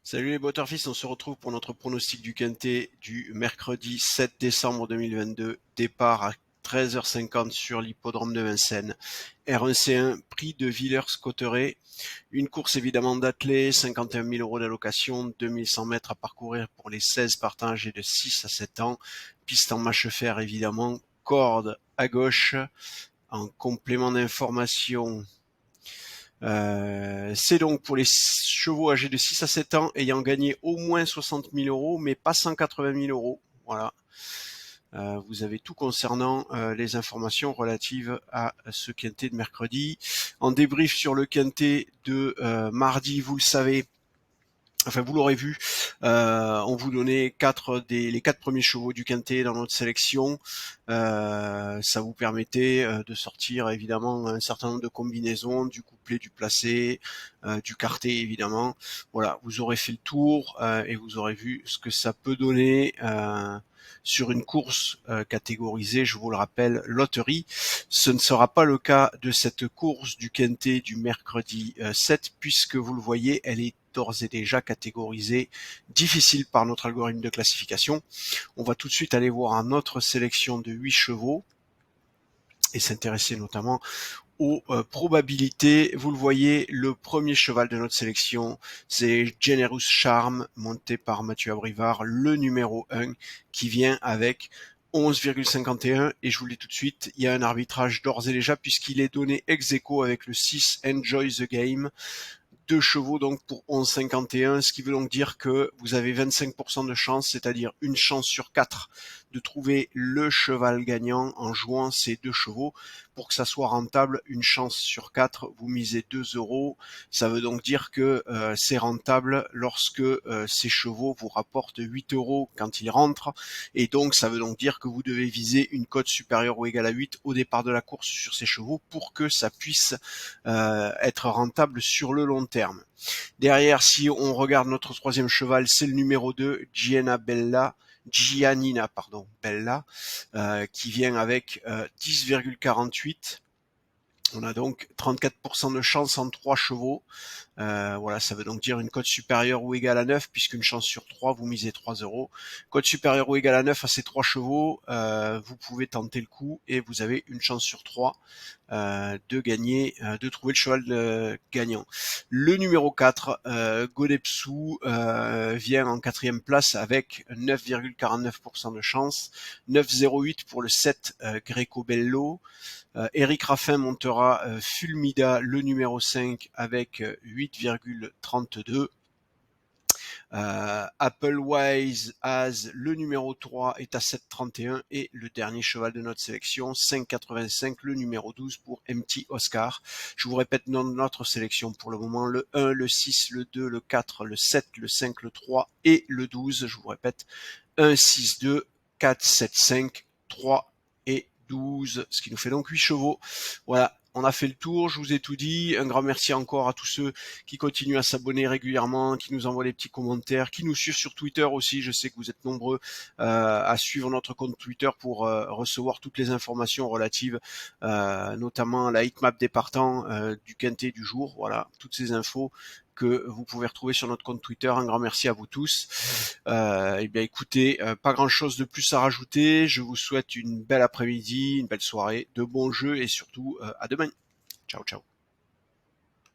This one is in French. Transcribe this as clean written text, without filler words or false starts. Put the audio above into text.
Salut les Butterflies, on se retrouve pour notre pronostic du Quintet du mercredi 7 décembre 2022. Départ à 13h50 sur l'hippodrome de Vincennes. R1C1, prix de Villers-Cotterêts. Une course évidemment d'athlée, 51 000 € d'allocation, 2100 mètres à parcourir pour les 16 partants âgés de 6 à 7 ans. Piste en mâche-fer évidemment, corde à gauche. En complément d'information, c'est donc pour les chevaux âgés de 6 à 7 ans ayant gagné au moins 60 000 €, mais pas 180 000 €. Voilà. Vous avez tout concernant les informations relatives à ce quintet de mercredi. En débrief sur le quintet de mardi, vous le savez, enfin vous l'aurez vu, on vous donnait les quatre premiers chevaux du quintet dans notre sélection. Ça vous permettait de sortir évidemment un certain nombre de combinaisons, du couplet, du placé, du quartet évidemment. Voilà, vous aurez fait le tour et vous aurez vu ce que ça peut donner sur une course catégorisée, je vous le rappelle, loterie. Ce ne sera pas le cas de cette course du quintet du mercredi 7, puisque vous le voyez, elle est d'ores et déjà catégorisée difficile par notre algorithme de classification. On va tout de suite aller voir notre sélection de 8 chevaux et s'intéresser notamment aux probabilités. Vous le voyez, le premier cheval de notre sélection, c'est Generous Charm, monté par Mathieu Abrivard, le numéro 1, qui vient avec 11,51, et je vous le dis tout de suite, il y a un arbitrage d'ores et déjà puisqu'il est donné ex aequo avec le 6 Enjoy the Game. Deux chevaux donc pour 11,51, ce qui veut donc dire que vous avez 25% de chance, c'est-à-dire une chance sur 4 de trouver le cheval gagnant en jouant ces deux chevaux. Pour que ça soit rentable, une chance sur 4, vous misez 2 €. Ça veut donc dire que c'est rentable lorsque ces chevaux vous rapportent 8 € quand ils rentrent. Et donc ça veut donc dire que vous devez viser une cote supérieure ou égale à 8 au départ de la course sur ces chevaux pour que ça puisse être rentable sur le long terme. Derrière, si on regarde notre troisième cheval, c'est le numéro 2, Giannina Bella, qui vient avec 10,48. On a donc 34% de chance en 3 chevaux. Voilà, ça veut donc dire une cote supérieure ou égale à 9, puisqu'une chance sur 3, vous misez 3 €. Cote supérieure ou égale à 9 à ces 3 chevaux, vous pouvez tenter le coup et vous avez une chance sur 3 de gagner, de trouver le cheval gagnant. Le numéro 4, Godepsou, vient en quatrième place avec 9,49% de chance. 9,08 pour le 7, Greco Bello. Eric Raffin montera Fulmida, le numéro 5, avec 8,32. Applewise As, le numéro 3, est à 7,31, et le dernier cheval de notre sélection, 5,85, le numéro 12 pour MT Oscar. Je vous répète notre sélection pour le moment: le 1, le 6, le 2, le 4, le 7, le 5, le 3 et le 12. Je vous répète: 1, 6, 2, 4, 7, 5, 3 et 12, ce qui nous fait donc 8 chevaux. Voilà, on a fait le tour, je vous ai tout dit. Un grand merci encore à tous ceux qui continuent à s'abonner régulièrement, qui nous envoient des petits commentaires, qui nous suivent sur Twitter aussi. Je sais que vous êtes nombreux à suivre notre compte Twitter pour recevoir toutes les informations relatives notamment à la heatmap des partants du quintet du jour. Voilà, toutes ces infos que vous pouvez retrouver sur notre compte Twitter. Un grand merci à vous tous. Eh bien écoutez, pas grand chose de plus à rajouter. Je vous souhaite une belle après-midi, une belle soirée, de bons jeux et surtout à demain. Ciao ciao.